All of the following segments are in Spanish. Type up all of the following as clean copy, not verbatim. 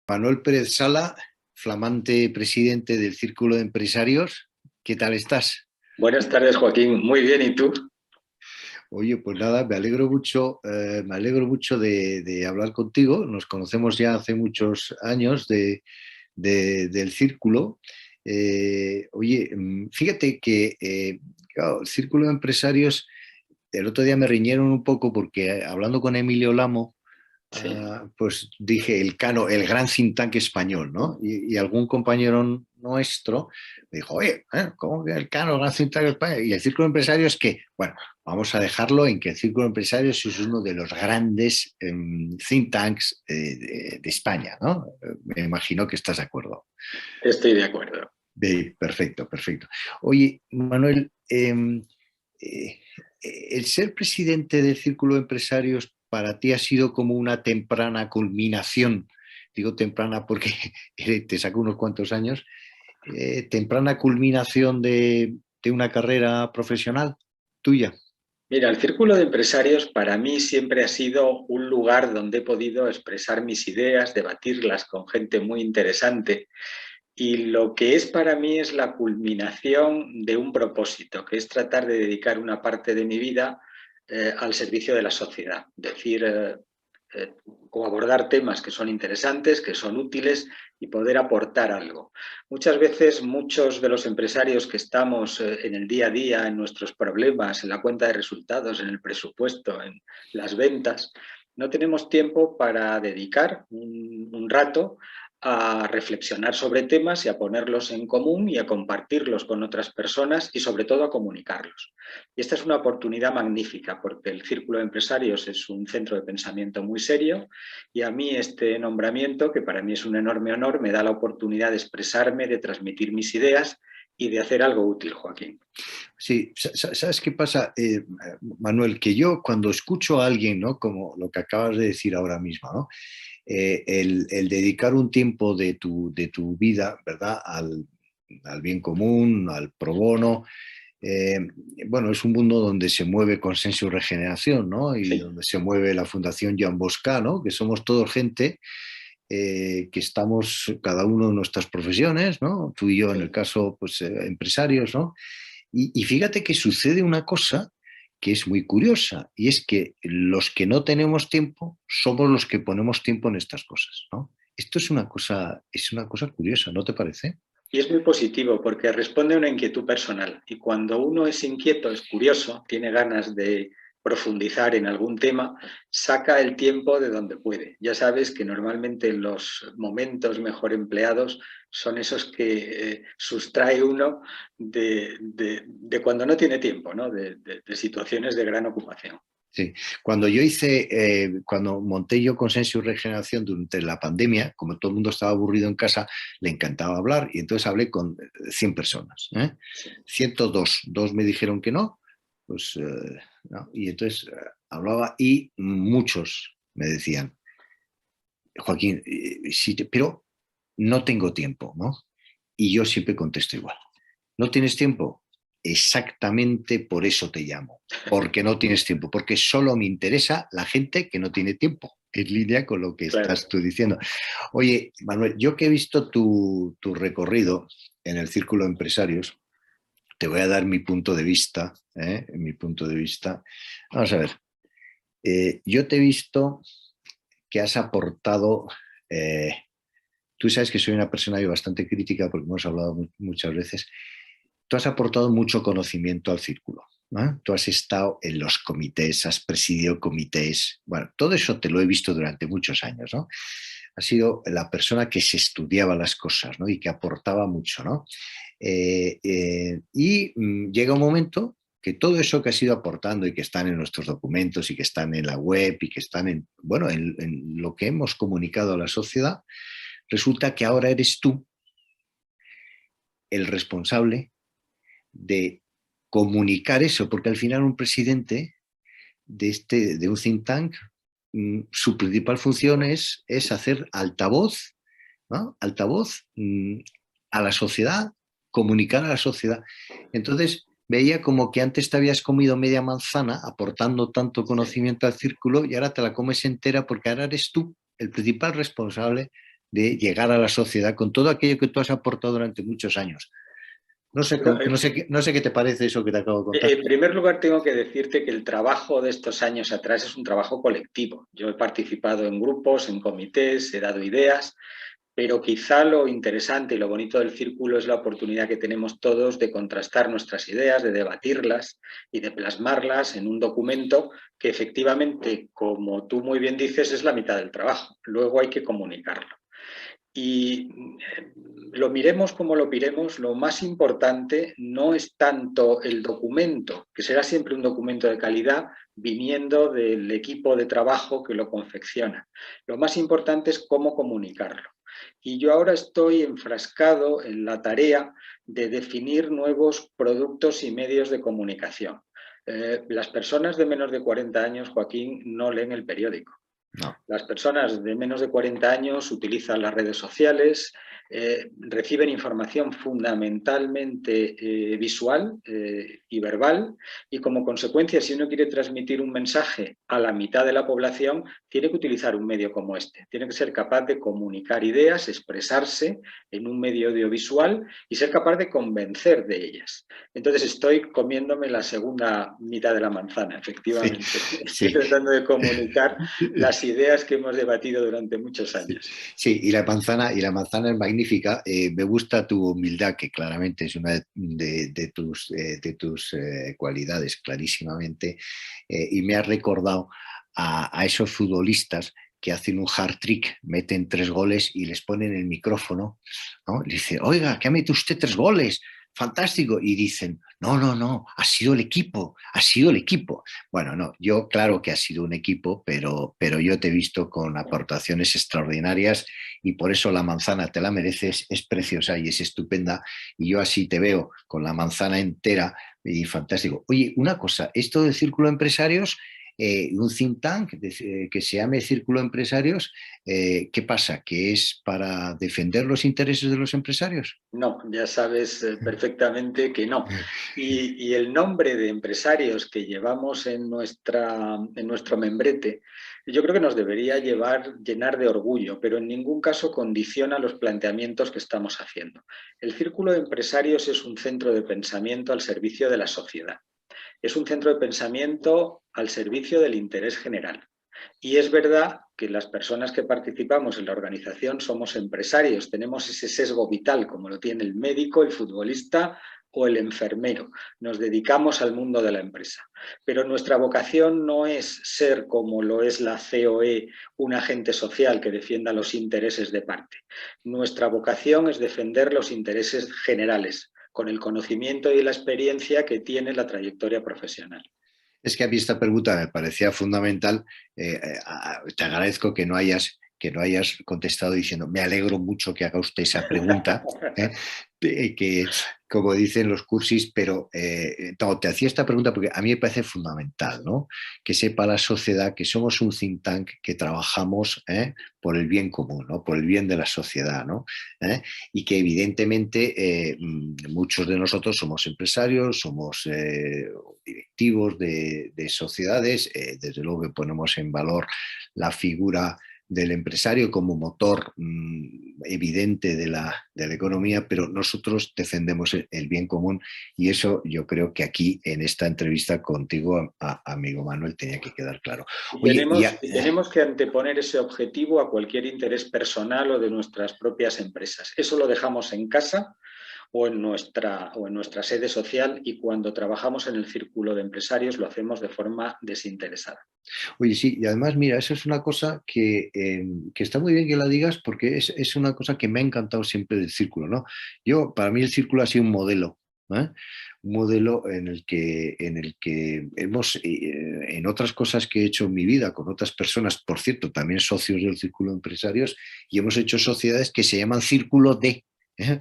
Manuel Pérez Sala, flamante presidente del Círculo de Empresarios. ¿Qué tal estás? Buenas tardes, Joaquín. Muy bien, ¿y tú? Oye, pues nada, me alegro mucho de hablar contigo. Nos conocemos ya hace muchos años del Círculo. Oye, fíjate que claro, el Círculo de Empresarios, el otro día me riñeron un poco porque hablando con Emilio Lamo, Sí. pues dije el Cano, el gran think tank español, ¿no? Y algún compañero nuestro me dijo, oye, ¿cómo que el Cano, el gran think tank español? Y el Círculo de Empresarios, que, bueno, vamos a dejarlo en que el Círculo de Empresarios es uno de los grandes think tanks de España, ¿no? Me imagino que estás de acuerdo. Estoy de acuerdo. Perfecto, perfecto. Oye, Manuel, eh, el ser presidente del Círculo de Empresarios para ti ha sido como una temprana culminación, digo temprana porque te saco unos cuantos años, temprana culminación de una carrera profesional tuya. Mira, el Círculo de Empresarios para mí siempre ha sido un lugar donde he podido expresar mis ideas, debatirlas con gente muy interesante. Y lo que es para mí es la culminación de un propósito, que es tratar de dedicar una parte de mi vida al servicio de la sociedad. Decir, o abordar temas que son interesantes, que son útiles y poder aportar algo. Muchas veces muchos de los empresarios que estamos en el día a día, en nuestros problemas, en la cuenta de resultados, en el presupuesto, en las ventas, no tenemos tiempo para dedicar un rato a reflexionar sobre temas y a ponerlos en común y a compartirlos con otras personas y sobre todo a comunicarlos. Y esta es una oportunidad magnífica porque el Círculo de Empresarios es un centro de pensamiento muy serio y a mí este nombramiento, que para mí es un enorme honor, me da la oportunidad de expresarme, de transmitir mis ideas y de hacer algo útil, Joaquín. Sí, ¿sabes qué pasa, Manuel? Que yo cuando escucho a alguien, ¿no? Como lo que acabas de decir ahora mismo, ¿no? El dedicar un tiempo de tu vida, ¿verdad? Al bien común, al pro bono. Eh, bueno, es un mundo donde se mueve Consenso y Regeneración, ¿no? Y Sí. donde se mueve la Fundación Jan Bosca, ¿no? Que somos todos gente que estamos cada uno en nuestras profesiones, ¿no? Tú y yo en el Sí. caso, pues empresarios, ¿no? Y fíjate que sucede una cosa que es muy curiosa, y es que los que no tenemos tiempo somos los que ponemos tiempo en estas cosas, ¿no? Esto es una cosa curiosa, ¿no te parece? Y es muy positivo porque responde a una inquietud personal. Y cuando uno es inquieto, es curioso, tiene ganas de profundizar en algún tema, saca el tiempo de donde puede. Ya sabes que normalmente los momentos mejor empleados son esos que sustrae uno de cuando no tiene tiempo, ¿no? De situaciones de gran ocupación. Sí. Cuando monté yo Consenso y Regeneración durante la pandemia, como todo el mundo estaba aburrido en casa, le encantaba hablar y entonces hablé con 100 personas. ¿Eh? Sí. 102, dos me dijeron que no, pues no. Y entonces hablaba y muchos me decían, Joaquín, sí, pero no tengo tiempo, ¿no? Y yo siempre contesto igual. ¿No tienes tiempo? Exactamente por eso te llamo, porque no tienes tiempo, porque solo me interesa la gente que no tiene tiempo, en línea con lo que estás Claro. tú diciendo. Oye, Manuel, yo que he visto tu recorrido en el Círculo de Empresarios, te voy a dar mi punto de vista, ¿eh? Mi punto de vista. Vamos a ver, yo te he visto que has aportado, eh, tú sabes que soy una persona yo bastante crítica porque hemos hablado muchas veces. Tú has aportado mucho conocimiento al círculo, ¿no? Tú has estado en los comités, has presidido comités, bueno, todo eso te lo he visto durante muchos años, ¿no? Has sido la persona que se estudiaba las cosas, ¿no? Y que aportaba mucho, ¿no? Llega un momento que todo eso que has ido aportando y que están en nuestros documentos y que están en la web y que están en, bueno, en lo que hemos comunicado a la sociedad, resulta que ahora eres tú el responsable de comunicar eso, porque al final un presidente de un think tank, su principal función es hacer altavoz, ¿no? Altavoz a la sociedad, comunicar a la sociedad. Entonces, veía como que antes te habías comido media manzana aportando tanto Sí. conocimiento al círculo y ahora te la comes entera porque ahora eres tú el principal responsable de llegar a la sociedad con todo aquello que tú has aportado durante muchos años. No sé, Bueno, no sé qué te parece eso que te acabo de contar. en primer lugar, tengo que decirte que el trabajo de estos años atrás es un trabajo colectivo. Yo he participado en grupos, en comités, he dado ideas, pero quizá lo interesante y lo bonito del círculo es la oportunidad que tenemos todos de contrastar nuestras ideas, de debatirlas y de plasmarlas en un documento que efectivamente, como tú muy bien dices, es la mitad del trabajo. Luego hay que comunicarlo. Y lo miremos como lo miremos, lo más importante no es tanto el documento, que será siempre un documento de calidad viniendo del equipo de trabajo que lo confecciona. Lo más importante es cómo comunicarlo. Y yo ahora estoy enfrascado en la tarea de definir nuevos productos y medios de comunicación. Las personas de menos de 40 años, Joaquín, no leen el periódico. No. Las personas de menos de 40 años utilizan las redes sociales, reciben información fundamentalmente visual y verbal, y como consecuencia, si uno quiere transmitir un mensaje a la mitad de la población, tiene que utilizar un medio como este. Tiene que ser capaz de comunicar ideas, expresarse en un medio audiovisual y ser capaz de convencer de ellas. Entonces estoy comiéndome la segunda mitad de la manzana, efectivamente. Sí, Estoy sí. tratando de comunicar las ideas que hemos debatido durante muchos Sí, años. sí, y la manzana es magnífica. Me gusta tu humildad, que claramente es una de tus cualidades, clarísimamente. Y me has recordado a esos futbolistas que hacen un hard trick, meten 3 goles y les ponen el micrófono, ¿no? Le dice, oiga, que ha metido usted 3 goles, fantástico. Y dicen, no, no, no, ha sido el equipo, ha sido el equipo. Bueno, no, yo claro que ha sido un equipo, pero yo te he visto con aportaciones extraordinarias y por eso la manzana te la mereces, es preciosa y es estupenda y yo así te veo con la manzana entera y fantástico. Oye, una cosa, esto del Círculo de Empresarios, un think tank que se llame Círculo de Empresarios, ¿qué pasa? ¿Que es para defender los intereses de los empresarios? No, ya sabes perfectamente que no. Y el nombre de empresarios que llevamos en nuestro membrete, yo creo que nos debería llenar de orgullo, pero en ningún caso condiciona los planteamientos que estamos haciendo. El Círculo de Empresarios es un centro de pensamiento al servicio de la sociedad. Es un centro de pensamiento al servicio del interés general. Y es verdad que las personas que participamos en la organización somos empresarios, tenemos ese sesgo vital como lo tiene el médico, el futbolista o el enfermero. Nos dedicamos al mundo de la empresa. Pero nuestra vocación no es ser como lo es la COE, un agente social que defienda los intereses de parte. Nuestra vocación es defender los intereses generales, con el conocimiento y la experiencia que tiene la trayectoria profesional. Es que a mí esta pregunta me parecía fundamental. Te agradezco que no hayas contestado diciendo, me alegro mucho que haga usted esa pregunta, ¿eh? Que como dicen los cursis, pero no, te hacía esta pregunta porque a mí me parece fundamental, ¿no? Que sepa la sociedad que somos un think tank que trabajamos por el bien común, ¿no? Por el bien de la sociedad, ¿no? Y que evidentemente muchos de nosotros somos empresarios, somos directivos de sociedades, desde luego que ponemos en valor la figura del empresario como motor evidente de la economía, pero nosotros defendemos el bien común y eso yo creo que aquí en esta entrevista contigo, amigo Manuel, tenía que quedar claro. Y Oye, tenemos que anteponer ese objetivo a cualquier interés personal o de nuestras propias empresas. Eso lo dejamos en casa o en nuestra sede social y cuando trabajamos en el círculo de empresarios lo hacemos de forma desinteresada. Oye, sí, y además, mira, eso es una cosa que está muy bien que la digas porque es una cosa que me ha encantado siempre del círculo, ¿no? Para mí el círculo ha sido un modelo, ¿eh? Un modelo en el que hemos, en otras cosas que he hecho en mi vida con otras personas, por cierto, también socios del círculo de empresarios, y hemos hecho sociedades que se llaman círculo de,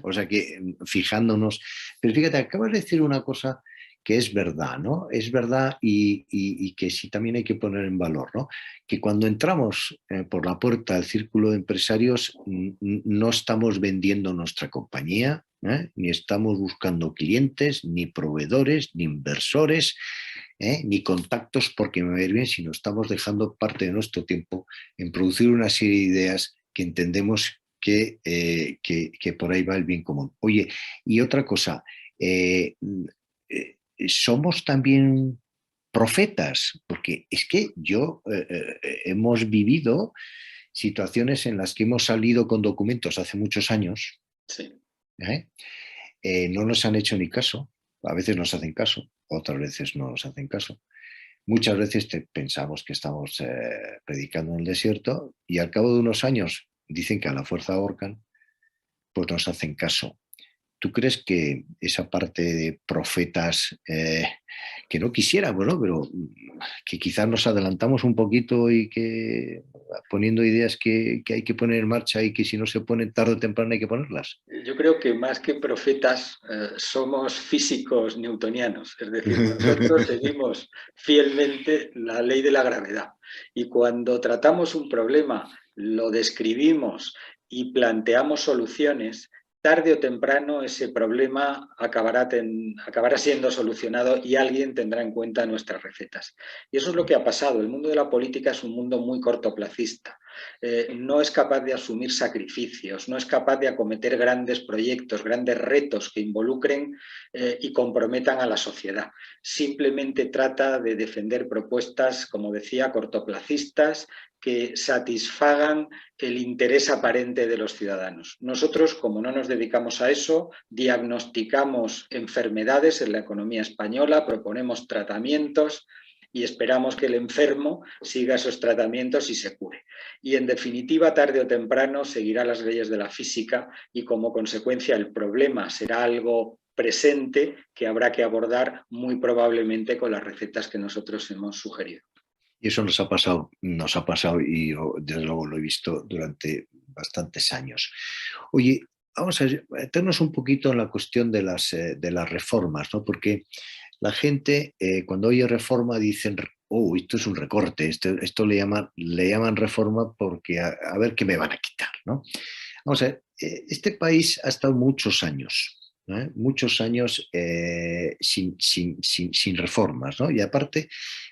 o sea que fijándonos, pero fíjate, acabas de decir una cosa que es verdad, ¿no? Es verdad y que sí también hay que poner en valor, ¿no? Que cuando entramos por la puerta del círculo de empresarios no estamos vendiendo nuestra compañía, ni estamos buscando clientes, ni proveedores, ni inversores, ni contactos porque me va a ir bien, sino estamos dejando parte de nuestro tiempo en producir una serie de ideas que entendemos que por ahí va el bien común. Oye, y otra cosa, somos también profetas, porque es que hemos vivido situaciones en las que hemos salido con documentos hace muchos años, Sí. ¿eh? No nos han hecho ni caso, a veces nos hacen caso, otras veces no nos hacen caso. Muchas veces pensamos que estamos predicando en el desierto y al cabo de unos años dicen que a la fuerza ahorcan, pues nos hacen caso. ¿Tú crees que esa parte de profetas que no quisiéramos, ¿no? Pero que quizás nos adelantamos un poquito y que poniendo ideas que hay que poner en marcha y que si no se ponen tarde o temprano hay que ponerlas? Yo creo que más que profetas somos físicos newtonianos, es decir, nosotros seguimos fielmente la ley de la gravedad y cuando tratamos un problema, lo describimos y planteamos soluciones, tarde o temprano ese problema acabará siendo solucionado y alguien tendrá en cuenta nuestras recetas. Y eso es lo que ha pasado. El mundo de la política es un mundo muy cortoplacista. No es capaz de asumir sacrificios, no es capaz de acometer grandes proyectos, grandes retos que involucren y comprometan a la sociedad. Simplemente trata de defender propuestas, como decía, cortoplacistas, que satisfagan el interés aparente de los ciudadanos. Nosotros, como no nos dedicamos a eso, diagnosticamos enfermedades en la economía española, proponemos tratamientos y esperamos que el enfermo siga esos tratamientos y se cure. Y en definitiva, tarde o temprano seguirá las leyes de la física y como consecuencia el problema será algo presente que habrá que abordar muy probablemente con las recetas que nosotros hemos sugerido. Y eso nos ha pasado y yo, desde luego lo he visto durante bastantes años. Oye, vamos a meternos un poquito en la cuestión de las reformas, ¿no? Porque la gente cuando oye reforma dicen, oh, esto es un recorte, esto le llaman reforma porque a ver qué me van a quitar, ¿no? Vamos a ver, este país ha estado muchos años sin reformas, ¿no? Y aparte,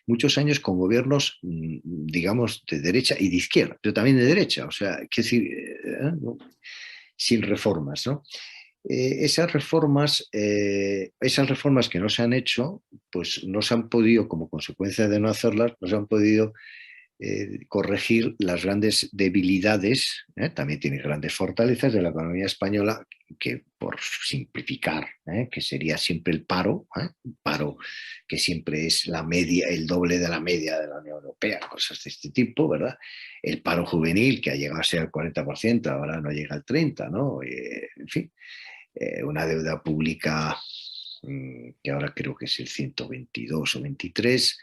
muchos años con gobiernos, digamos, de derecha y de izquierda, pero también de derecha, o sea, quiero decir, ¿no? Sin reformas, ¿no? Esas reformas que no se han hecho, pues no se han podido, como consecuencia de no hacerlas, no se han podido corregir las grandes debilidades, también tiene grandes fortalezas de la economía española, que por simplificar, que sería siempre el paro, un paro que siempre es la media, el doble de la media de la Unión Europea, cosas de este tipo, ¿verdad? El paro juvenil, que ha llegado a ser el 40%, ahora no llega al 30%, ¿no? En fin, una deuda pública que ahora creo que es el 122 o 23,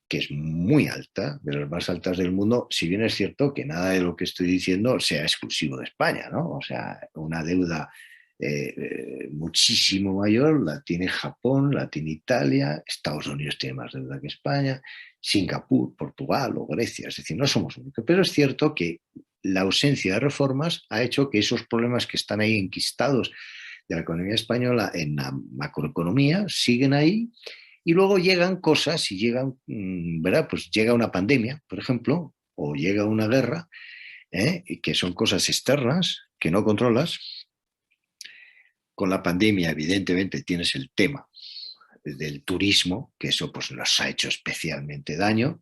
que es muy alta, de las más altas del mundo, si bien es cierto que nada de lo que estoy diciendo sea exclusivo de España, ¿no? O sea, una deuda muchísimo mayor la tiene Japón, la tiene Italia, Estados Unidos tiene más deuda que España, Singapur, Portugal o Grecia, es decir, no somos únicos, pero es cierto que la ausencia de reformas ha hecho que esos problemas que están ahí enquistados de la economía española en la macroeconomía siguen ahí. Y luego llegan cosas y llegan, ¿verdad? Pues llega una pandemia, por ejemplo, o llega una guerra, que son cosas externas que no controlas. Con la pandemia, evidentemente, tienes el tema del turismo, que eso pues, nos ha hecho especialmente daño,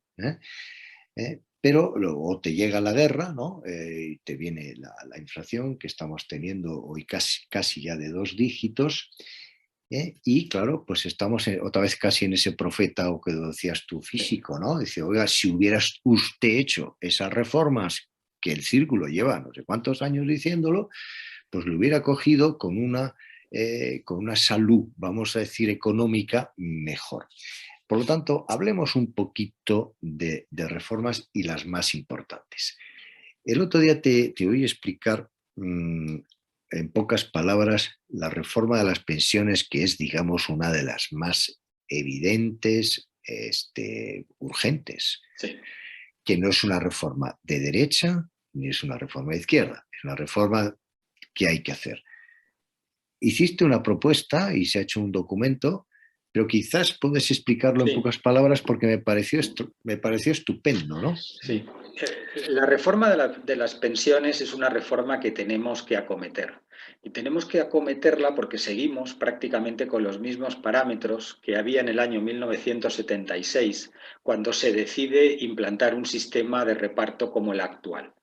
pero luego te llega la guerra, ¿no? Y te viene la inflación que estamos teniendo hoy casi ya de 2 dígitos. Y claro, pues estamos otra vez casi en ese profeta o que decías tú físico, ¿no? Dice, oiga, si hubieras usted hecho esas reformas que el círculo lleva no sé cuántos años diciéndolo, pues lo hubiera cogido con una salud, vamos a decir, económica mejor. Por lo tanto, hablemos un poquito de reformas y las más importantes. El otro día te oí explicar en pocas palabras la reforma de las pensiones, que es, digamos, una de las más evidentes, urgentes, Sí. que no es una reforma de derecha ni es una reforma de izquierda, es una reforma que hay que hacer. Hiciste una propuesta y se ha hecho un documento pero quizás puedes explicarlo en Sí, pocas palabras porque me pareció estupendo, ¿no? sí. La reforma de las pensiones es una reforma que tenemos que acometer. Y tenemos que acometerla porque seguimos prácticamente con los mismos parámetros que había en el año 1976, cuando se decide implantar un sistema de reparto como el actual.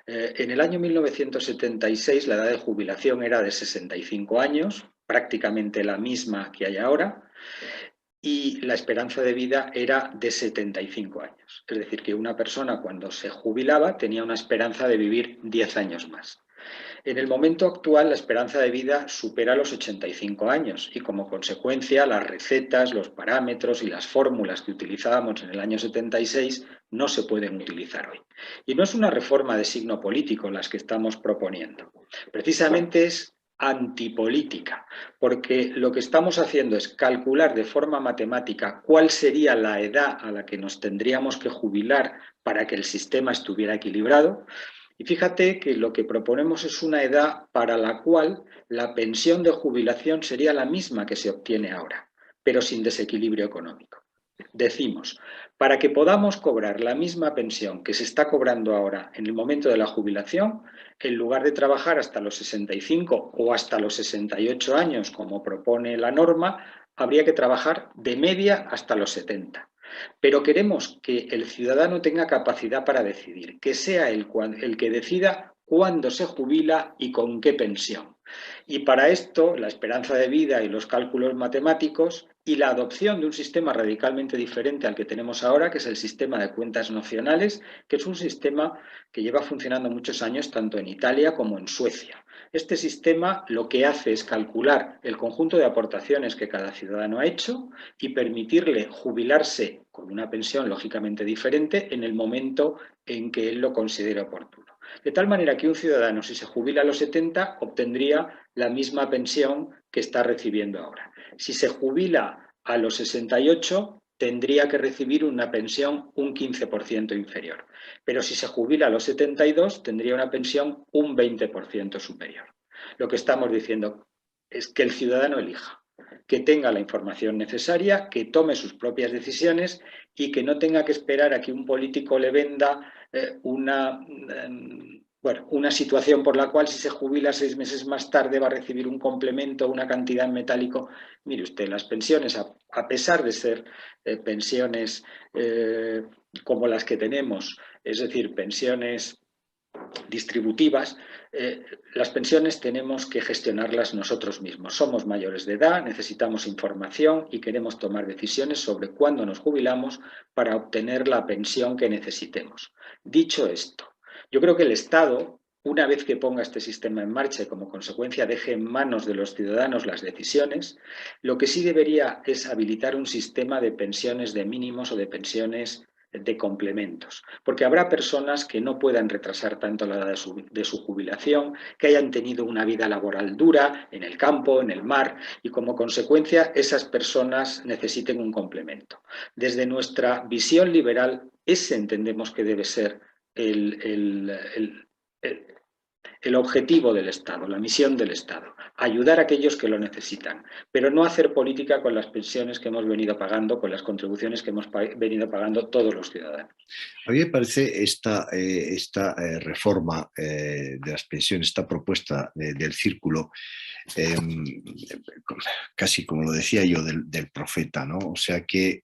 En el año 1976 la edad de jubilación era de 65 años, prácticamente la misma que hay ahora, y la esperanza de vida era de 75 años. Es decir, que una persona cuando se jubilaba tenía una esperanza de vivir 10 años más. En el momento actual la esperanza de vida supera los 85 años y como consecuencia las recetas, los parámetros y las fórmulas que utilizábamos en el año 76 no se pueden utilizar hoy. Y no es una reforma de signo político las que estamos proponiendo. Precisamente es antipolítica, porque lo que estamos haciendo es calcular de forma matemática cuál sería la edad a la que nos tendríamos que jubilar para que el sistema estuviera equilibrado. Y fíjate que lo que proponemos es una edad para la cual la pensión de jubilación sería la misma que se obtiene ahora, pero sin desequilibrio económico. Decimos, para que podamos cobrar la misma pensión que se está cobrando ahora en el momento de la jubilación, en lugar de trabajar hasta los 65 o hasta los 68 años, como propone la norma, habría que trabajar de media hasta los 70. Pero queremos que el ciudadano tenga capacidad para decidir, que sea el que decida cuándo se jubila y con qué pensión. Y para esto, la esperanza de vida y los cálculos matemáticos y la adopción de un sistema radicalmente diferente al que tenemos ahora, que es el sistema de cuentas nacionales, que es un sistema que lleva funcionando muchos años tanto en Italia como en Suecia. Este sistema lo que hace es calcular el conjunto de aportaciones que cada ciudadano ha hecho y permitirle jubilarse con una pensión lógicamente diferente en el momento en que él lo considere oportuno. De tal manera que un ciudadano, si se jubila a los 70, obtendría la misma pensión que está recibiendo ahora. Si se jubila a los 68, tendría que recibir una pensión un 15% inferior. Pero si se jubila a los 72, tendría una pensión un 20% superior. Lo que estamos diciendo es que el ciudadano elija, que tenga la información necesaria, que tome sus propias decisiones y que no tenga que esperar a que un político le venda una situación por la cual si se jubila 6 meses más tarde va a recibir un complemento, una cantidad en metálico. Mire usted, las pensiones, a pesar de ser pensiones como las que tenemos, es decir, pensiones distributivas, las pensiones tenemos que gestionarlas nosotros mismos. Somos mayores de edad, necesitamos información y queremos tomar decisiones sobre cuándo nos jubilamos para obtener la pensión que necesitemos. Dicho esto, yo creo que el Estado, una vez que ponga este sistema en marcha y como consecuencia deje en manos de los ciudadanos las decisiones, lo que sí debería es habilitar un sistema de pensiones de mínimos o de pensiones de complementos, porque habrá personas que no puedan retrasar tanto la edad de su jubilación, que hayan tenido una vida laboral dura en el campo, en el mar, y como consecuencia esas personas necesiten un complemento. Desde nuestra visión liberal, ese entendemos que debe ser el objetivo del Estado, la misión del Estado, ayudar a aquellos que lo necesitan, pero no hacer política con las pensiones que hemos venido pagando, con las contribuciones que hemos venido pagando todos los ciudadanos. A mí me parece esta reforma de las pensiones, esta propuesta del círculo, eh, casi como lo decía yo, del profeta, ¿no? O sea que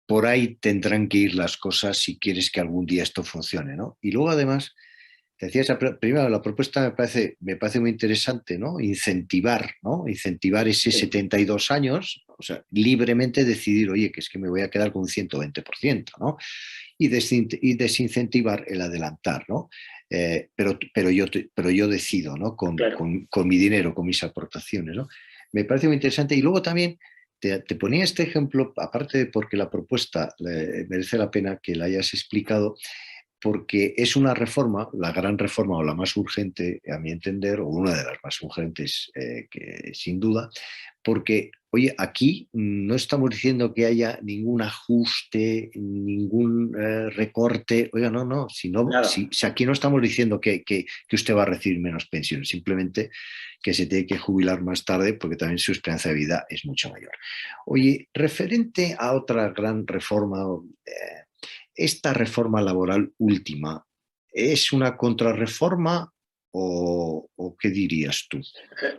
por ahí tendrán que ir las cosas si quieres que algún día esto funcione, ¿no? Y luego además, te decía, primero la propuesta me parece muy interesante, ¿no? Incentivar, ¿no? Incentivar ese Sí. 72 años, o sea, libremente decidir, oye, que es que me voy a quedar con un 120%, ¿no? Y desincentivar el adelantar, ¿no? Pero yo decido, ¿no? Claro. Con mi dinero, con mis aportaciones, ¿no? Me parece muy interesante. Y luego también te ponía este ejemplo, aparte de porque la propuesta merece la pena que la hayas explicado, porque es una reforma, la gran reforma o la más urgente, a mi entender, o una de las más urgentes, que sin duda, porque, oye, aquí no estamos diciendo que haya ningún ajuste, ningún recorte, oiga, no, no, Nada. si aquí no estamos diciendo que usted va a recibir menos pensión, simplemente que se tiene que jubilar más tarde porque también su esperanza de vida es mucho mayor. Oye, referente a otra gran reforma, ¿esta reforma laboral última es una contrarreforma o qué dirías tú?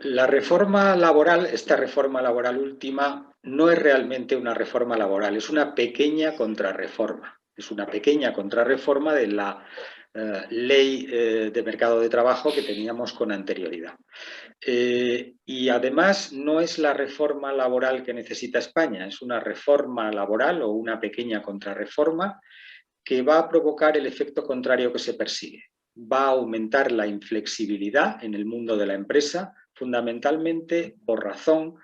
La reforma laboral, esta reforma laboral última, no es realmente una reforma laboral, es una pequeña contrarreforma. Es una pequeña contrarreforma de la ley de mercado de trabajo que teníamos con anterioridad. Y además no es la reforma laboral que necesita España, es una reforma laboral o una pequeña contrarreforma que va a provocar el efecto contrario que se persigue. Va a aumentar la inflexibilidad en el mundo de la empresa, fundamentalmente por razón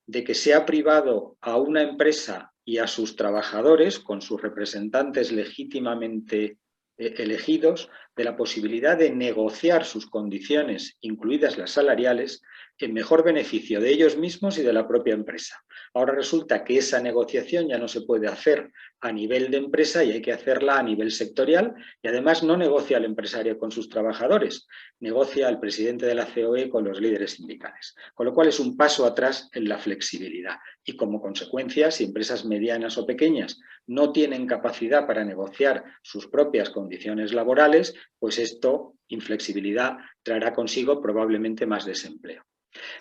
de que se ha privado a una empresa y a sus trabajadores, con sus representantes legítimamente elegidos, de la posibilidad de negociar sus condiciones, incluidas las salariales, en mejor beneficio de ellos mismos y de la propia empresa. Ahora resulta que esa negociación ya no se puede hacer a nivel de empresa y hay que hacerla a nivel sectorial, y además no negocia el empresario con sus trabajadores, negocia el presidente de la COE con los líderes sindicales, con lo cual es un paso atrás en la flexibilidad y como consecuencia, si empresas medianas o pequeñas no tienen capacidad para negociar sus propias condiciones laborales, pues esto, inflexibilidad, traerá consigo probablemente más desempleo.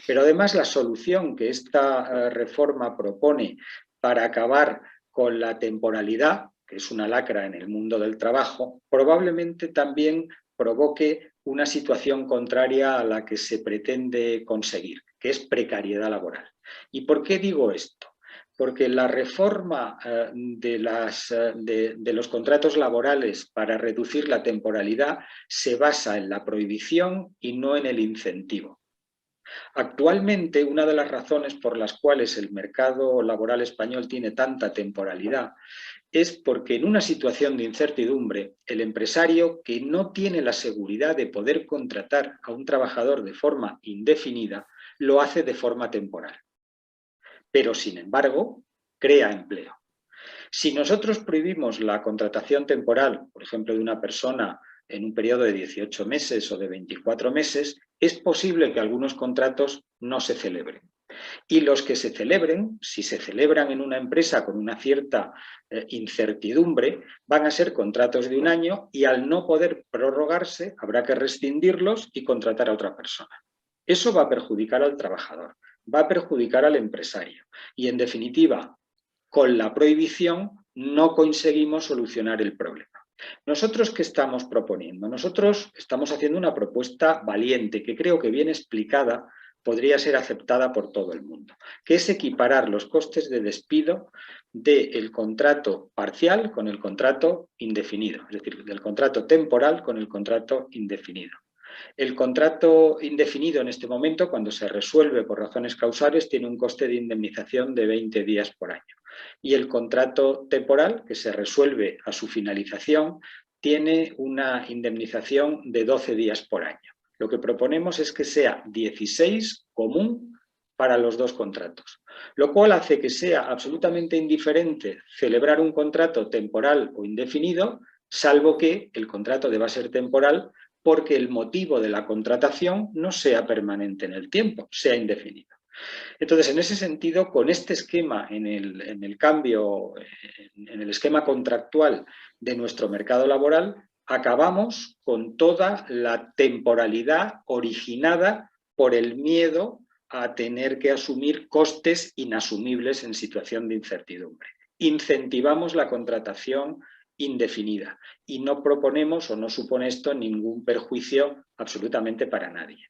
Pero además la solución que esta reforma propone para acabar con la temporalidad, que es una lacra en el mundo del trabajo, probablemente también provoque una situación contraria a la que se pretende conseguir, que es precariedad laboral. ¿Y por qué digo esto? Porque la reforma de los contratos laborales para reducir la temporalidad se basa en la prohibición y no en el incentivo. Actualmente, una de las razones por las cuales el mercado laboral español tiene tanta temporalidad es porque en una situación de incertidumbre, el empresario que no tiene la seguridad de poder contratar a un trabajador de forma indefinida, lo hace de forma temporal. Pero, sin embargo, crea empleo. Si nosotros prohibimos la contratación temporal, por ejemplo, de una persona en un periodo de 18 meses o de 24 meses, es posible que algunos contratos no se celebren. Y los que se celebren, si se celebran en una empresa con una cierta incertidumbre, van a ser contratos de un año y al no poder prorrogarse habrá que rescindirlos y contratar a otra persona. Eso va a perjudicar al trabajador, va a perjudicar al empresario y, en definitiva, con la prohibición no conseguimos solucionar el problema. ¿Nosotros qué estamos proponiendo? Nosotros estamos haciendo una propuesta valiente que creo que bien explicada podría ser aceptada por todo el mundo, que es equiparar los costes de despido del contrato parcial con el contrato indefinido, es decir, del contrato temporal con el contrato indefinido. El contrato indefinido en este momento, cuando se resuelve por razones causales, tiene un coste de indemnización de 20 días por año. Y el contrato temporal, que se resuelve a su finalización, tiene una indemnización de 12 días por año. Lo que proponemos es que sea 16 común para los dos contratos, lo cual hace que sea absolutamente indiferente celebrar un contrato temporal o indefinido, salvo que el contrato deba ser temporal porque el motivo de la contratación no sea permanente en el tiempo, sea indefinido. Entonces, en ese sentido, con este esquema, en el cambio, en el esquema contractual de nuestro mercado laboral, acabamos con toda la temporalidad originada por el miedo a tener que asumir costes inasumibles en situación de incertidumbre. Incentivamos la contratación indefinida y no proponemos o no supone esto ningún perjuicio absolutamente para nadie.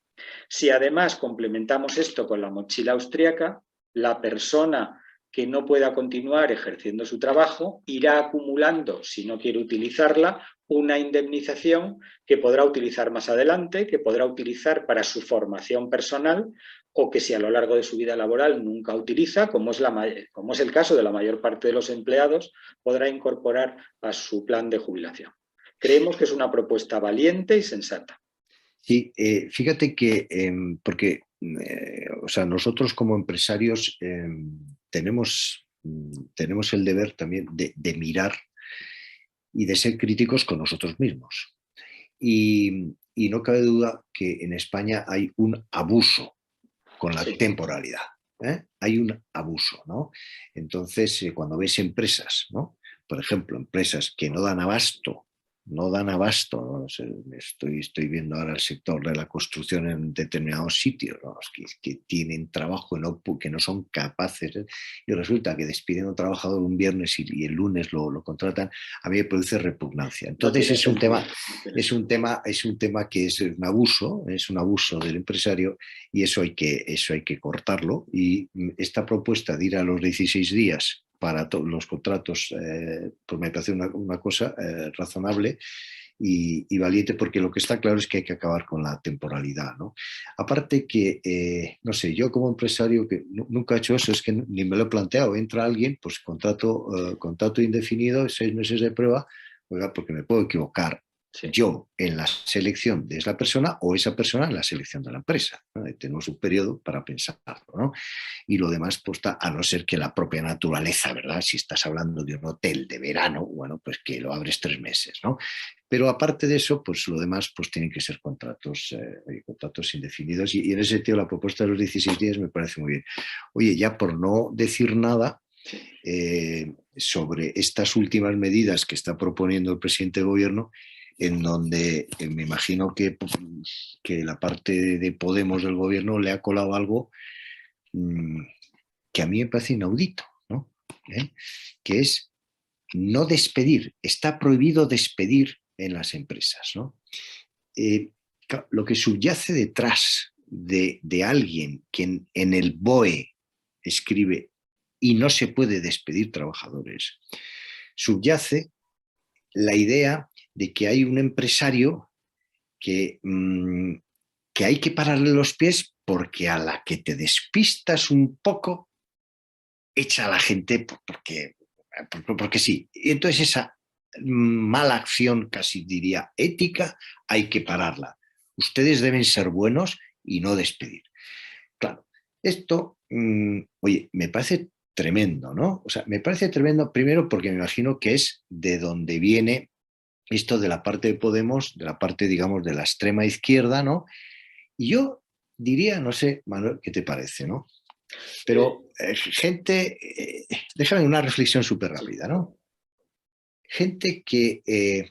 Si además complementamos esto con la mochila austríaca, la persona que no pueda continuar ejerciendo su trabajo irá acumulando, si no quiere utilizarla, una indemnización que podrá utilizar más adelante, que podrá utilizar para su formación personal o que si a lo largo de su vida laboral nunca utiliza, como es el caso de la mayor parte de los empleados, podrá incorporar a su plan de jubilación. Creemos que es una propuesta valiente y sensata. Sí, fíjate que, porque o sea, nosotros como empresarios tenemos el deber también de mirar y de ser críticos con nosotros mismos. Y no cabe duda que en España hay un abuso con la Sí. temporalidad. ¿Eh? Hay un abuso, ¿no? Entonces, cuando ves empresas, ¿no? Por ejemplo, empresas que no dan abasto, ¿no? No sé, estoy viendo ahora el sector de la construcción en determinados sitios, ¿no? Que tienen trabajo que no son capaces, ¿eh? Y resulta que despiden a un trabajador un viernes y el lunes lo contratan, a mí me produce repugnancia. No Entonces tiene sentido. es un tema que es un abuso del empresario, y eso hay que cortarlo. Y esta propuesta de ir a los 16 días para los contratos, pues me parece una cosa razonable y valiente, porque lo que está claro es que hay que acabar con la temporalidad, ¿no? Aparte que, no sé, yo como empresario que nunca he hecho eso, es que ni me lo he planteado, entra alguien, pues contrato indefinido, 6 meses de prueba, oiga, porque me puedo equivocar. Sí. Yo en la selección de esa persona o esa persona en la selección de la empresa, ¿no? Tenemos un periodo para pensarlo, ¿no? Y lo demás, pues a no ser que la propia naturaleza, ¿verdad? Si estás hablando de un hotel de verano, bueno, pues que lo abres 3 meses, ¿no? Pero aparte de eso, pues lo demás pues tienen que ser contratos indefinidos. Y en ese sentido la propuesta de los 16 días me parece muy bien. Oye, ya por no decir nada sobre estas últimas medidas que está proponiendo el presidente del gobierno, en donde me imagino que la parte de Podemos del gobierno le ha colado algo que a mí me parece inaudito, ¿no? Que es no despedir, está prohibido despedir en las empresas, ¿no? Lo que subyace detrás de alguien que en el BOE escribe y no se puede despedir trabajadores, subyace la idea de que hay un empresario que hay que pararle los pies, porque a la que te despistas un poco, echa a la gente porque sí. Y entonces esa mala acción, casi diría ética, hay que pararla. Ustedes deben ser buenos y no despedir. Claro, esto, oye, me parece tremendo, ¿no? O sea, me parece tremendo primero porque me imagino que es de donde viene esto de la parte de Podemos, de la parte, digamos, de la extrema izquierda, ¿no? Y yo diría, no sé, Manuel, ¿qué te parece, no? Pero gente, déjame una reflexión súper Sí. rápida, ¿no? Gente que,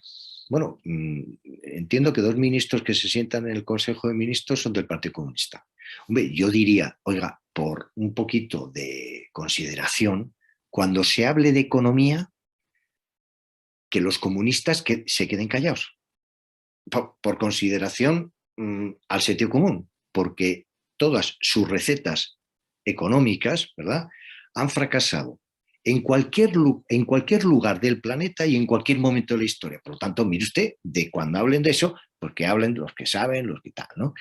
bueno, entiendo que 2 ministros que se sientan en el Consejo de Ministros son del Partido Comunista. Hombre, yo diría, oiga, por un poquito de consideración, cuando se hable de economía, que los comunistas se queden callados. Por consideración al sentido común, porque todas sus recetas económicas, ¿verdad?, han fracasado en cualquier lugar del planeta y en cualquier momento de la historia. Por lo tanto, mire usted, de cuando hablen de eso, porque hablen los que saben, los que tal, ¿no?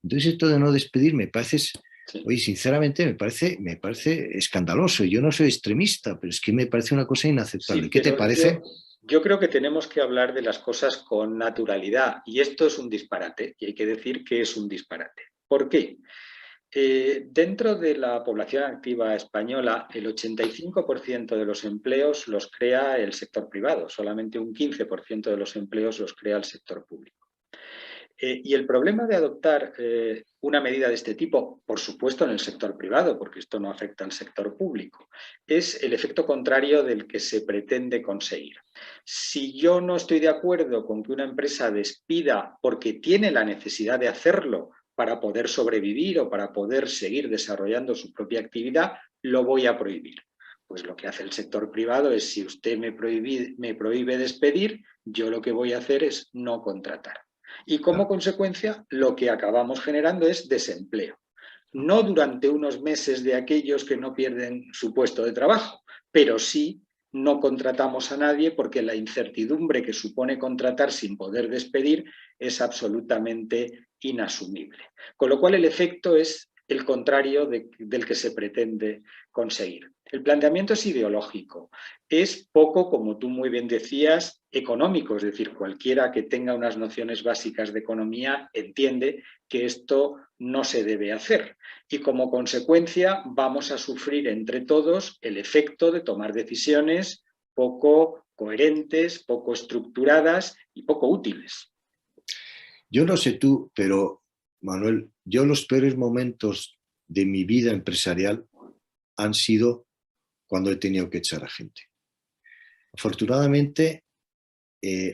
Entonces, esto de no despedir me parece, Sí. oye, sinceramente, me parece escandaloso. Yo no soy extremista, pero es que me parece una cosa inaceptable. Sí, ¿Qué te pero parece? yo creo que tenemos que hablar de las cosas con naturalidad y esto es un disparate y hay que decir que es un disparate. ¿Por qué? Dentro de la población activa española, el 85% de los empleos los crea el sector privado, solamente un 15% de los empleos los crea el sector público. Y el problema de adoptar una medida de este tipo, por supuesto en el sector privado, porque esto no afecta al sector público, es el efecto contrario del que se pretende conseguir. Si yo no estoy de acuerdo con que una empresa despida porque tiene la necesidad de hacerlo para poder sobrevivir o para poder seguir desarrollando su propia actividad, lo voy a prohibir. Pues lo que hace el sector privado es, si usted me prohíbe despedir, yo lo que voy a hacer es no contratar. Y como consecuencia, lo que acabamos generando es desempleo. No durante unos meses de aquellos que no pierden su puesto de trabajo, pero sí no contratamos a nadie porque la incertidumbre que supone contratar sin poder despedir es absolutamente inasumible. Con lo cual el efecto es el contrario del que se pretende conseguir. El planteamiento es ideológico. Es poco, como tú muy bien decías, económico, es decir, cualquiera que tenga unas nociones básicas de economía entiende que esto no se debe hacer y como consecuencia vamos a sufrir entre todos el efecto de tomar decisiones poco coherentes, poco estructuradas y poco útiles. Yo no sé tú, pero Manuel, yo los peores momentos de mi vida empresarial han sido cuando he tenido que echar a gente. Afortunadamente,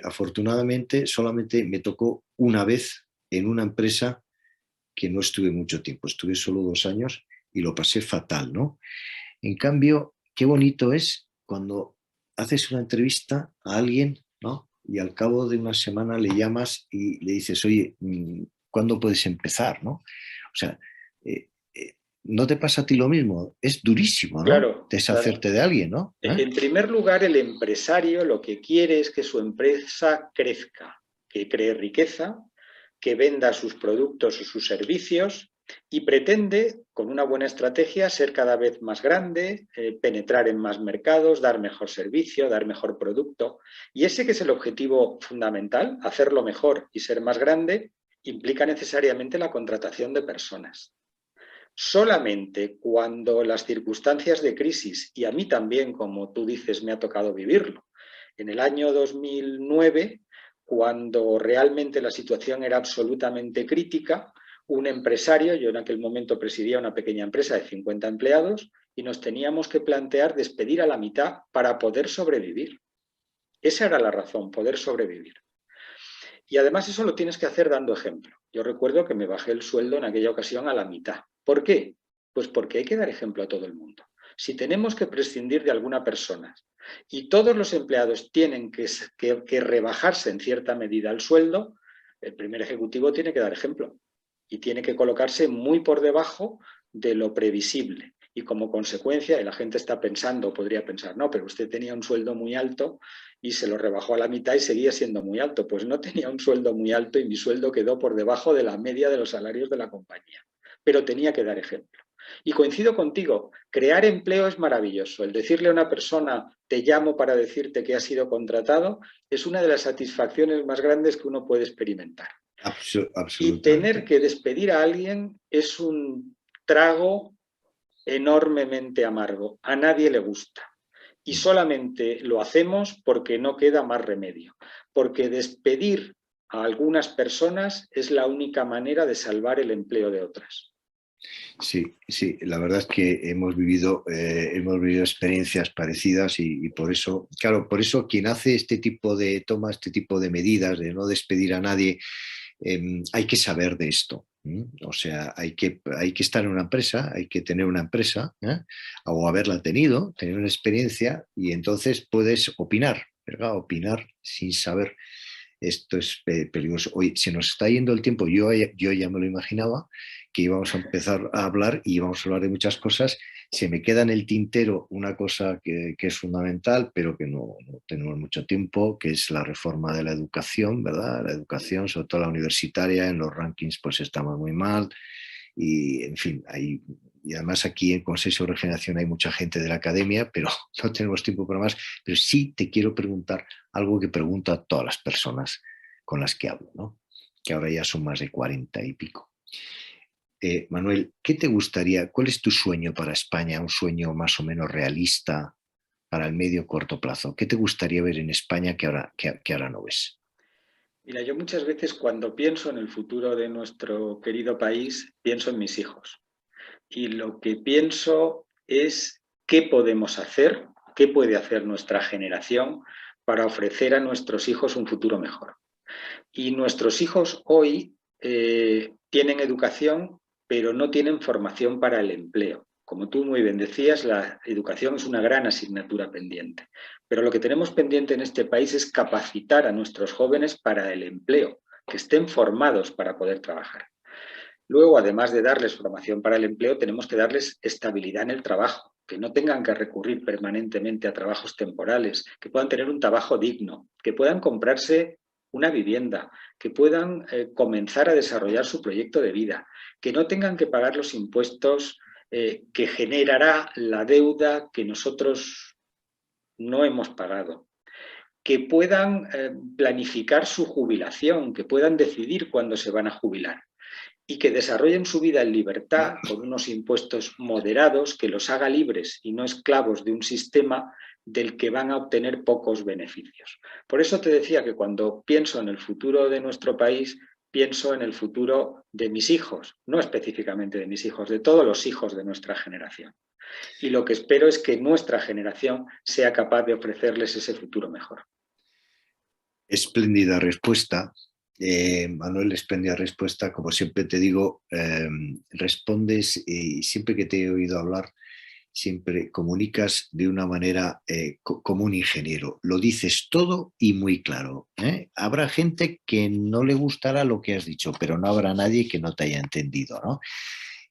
afortunadamente solamente me tocó una vez en una empresa que no estuve mucho tiempo, estuve solo 2 años y lo pasé fatal, ¿no? En cambio, qué bonito es cuando haces una entrevista a alguien, ¿no? Y al cabo de una semana le llamas y le dices, oye, ¿cuándo puedes empezar, no? O sea, eh, ¿no te pasa a ti lo mismo? Es durísimo, ¿no? Claro, claro. Deshacerte de alguien, ¿no? En primer lugar, el empresario lo que quiere es que su empresa crezca, que cree riqueza, que venda sus productos o sus servicios y pretende, con una buena estrategia, ser cada vez más grande, penetrar en más mercados, dar mejor servicio, dar mejor producto. Y ese que es el objetivo fundamental, hacerlo mejor y ser más grande, implica necesariamente la contratación de personas. Solamente cuando las circunstancias de crisis, y a mí también, como tú dices, me ha tocado vivirlo, en el año 2009, cuando realmente la situación era absolutamente crítica, un empresario, yo en aquel momento presidía una pequeña empresa de 50 empleados, y nos teníamos que plantear despedir a la mitad para poder sobrevivir. Esa era la razón, poder sobrevivir. Y además eso lo tienes que hacer dando ejemplo. Yo recuerdo que me bajé el sueldo en aquella ocasión a la mitad. ¿Por qué? Pues porque hay que dar ejemplo a todo el mundo. Si tenemos que prescindir de alguna persona y todos los empleados tienen que rebajarse en cierta medida el sueldo, el primer ejecutivo tiene que dar ejemplo y tiene que colocarse muy por debajo de lo previsible. Y como consecuencia, la gente está pensando, podría pensar, no, pero usted tenía un sueldo muy alto y se lo rebajó a la mitad y seguía siendo muy alto. Pues no tenía un sueldo muy alto y mi sueldo quedó por debajo de la media de los salarios de la compañía. Pero tenía que dar ejemplo. Y coincido contigo, crear empleo es maravilloso. El decirle a una persona, te llamo para decirte que has sido contratado, es una de las satisfacciones más grandes que uno puede experimentar. Y tener Absolutamente. que despedir a alguien es un trago enormemente amargo. A nadie le gusta. Y solamente lo hacemos porque no queda más remedio. Porque despedir a algunas personas es la única manera de salvar el empleo de otras. Sí, sí, la verdad es que hemos vivido experiencias parecidas y por eso, claro, por eso quien hace toma este tipo de medidas de no despedir a nadie, hay que saber de esto. O sea, hay que estar en una empresa, hay que tener una empresa, o haberla tenido, tener una experiencia y entonces puedes opinar, ¿verdad? Opinar sin saber. Esto es peligroso. Hoy se nos está yendo el tiempo. Yo ya me lo imaginaba que íbamos a empezar a hablar y íbamos a hablar de muchas cosas. Se me queda en el tintero una cosa que es fundamental, pero que no tenemos mucho tiempo, que es la reforma de la educación, ¿verdad? La educación, sobre todo la universitaria, en los rankings pues estamos muy mal y, en fin, y además aquí en Consejo de Regeneración hay mucha gente de la academia, pero no tenemos tiempo para más. Pero sí te quiero preguntar algo que pregunto a todas las personas con las que hablo, ¿no? Que ahora ya son más de 40 y pico. Manuel, ¿qué te gustaría? ¿Cuál es tu sueño para España? Un sueño más o menos realista para el medio corto plazo. ¿Qué te gustaría ver en España que ahora no ves? Mira, yo muchas veces cuando pienso en el futuro de nuestro querido país, pienso en mis hijos. Y lo que pienso es qué podemos hacer, qué puede hacer nuestra generación para ofrecer a nuestros hijos un futuro mejor. Y nuestros hijos hoy tienen educación, pero no tienen formación para el empleo. Como tú muy bien decías, la educación es una gran asignatura pendiente. Pero lo que tenemos pendiente en este país es capacitar a nuestros jóvenes para el empleo, que estén formados para poder trabajar. Luego, además de darles formación para el empleo, tenemos que darles estabilidad en el trabajo, que no tengan que recurrir permanentemente a trabajos temporales, que puedan tener un trabajo digno, que puedan comprarse una vivienda, que puedan comenzar a desarrollar su proyecto de vida, que no tengan que pagar los impuestos que generará la deuda que nosotros no hemos pagado, que puedan planificar su jubilación, que puedan decidir cuándo se van a jubilar y que desarrollen su vida en libertad con unos impuestos moderados que los haga libres y no esclavos de un sistema del que van a obtener pocos beneficios. Por eso te decía que cuando pienso en el futuro de nuestro país, pienso en el futuro de mis hijos, no específicamente de mis hijos, de todos los hijos de nuestra generación. Y lo que espero es que nuestra generación sea capaz de ofrecerles ese futuro mejor. Espléndida respuesta. Manuel, espléndida respuesta. Como siempre te digo, respondes y siempre que te he oído hablar, siempre comunicas de una manera como un ingeniero. Lo dices todo y muy claro. Habrá gente que no le gustará lo que has dicho, pero no habrá nadie que no te haya entendido, ¿no?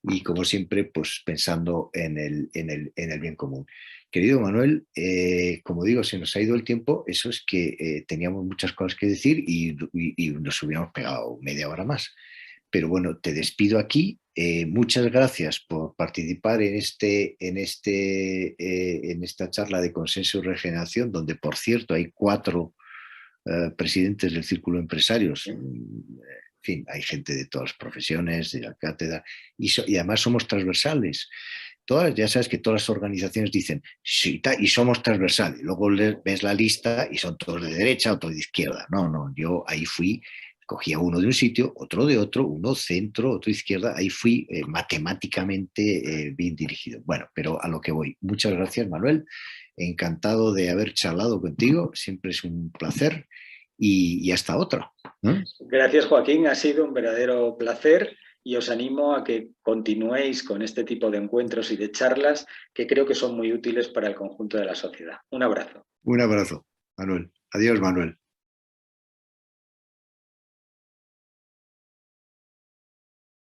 Y como siempre, pues pensando en el bien común. Querido Manuel, como digo, se nos ha ido el tiempo, eso es que teníamos muchas cosas que decir y nos hubiéramos pegado media hora más. Pero bueno, te despido aquí. Muchas gracias por participar en esta charla de consenso y regeneración, donde por cierto hay 4 presidentes del Círculo de Empresarios. En fin, hay gente de todas las profesiones, de la cátedra, y además somos transversales. Ya sabes que todas las organizaciones dicen, sí, y somos transversales. Luego ves la lista y son todos de derecha, otros de izquierda. No, yo ahí fui, cogía uno de un sitio, otro de otro, uno centro, otro izquierda, ahí fui matemáticamente bien dirigido. Bueno, pero a lo que voy. Muchas gracias, Manuel. Encantado de haber charlado contigo, siempre es un placer y hasta otra. Gracias, Joaquín, ha sido un verdadero placer y os animo a que continuéis con este tipo de encuentros y de charlas que creo que son muy útiles para el conjunto de la sociedad. Un abrazo. Un abrazo, Manuel. Adiós, Manuel.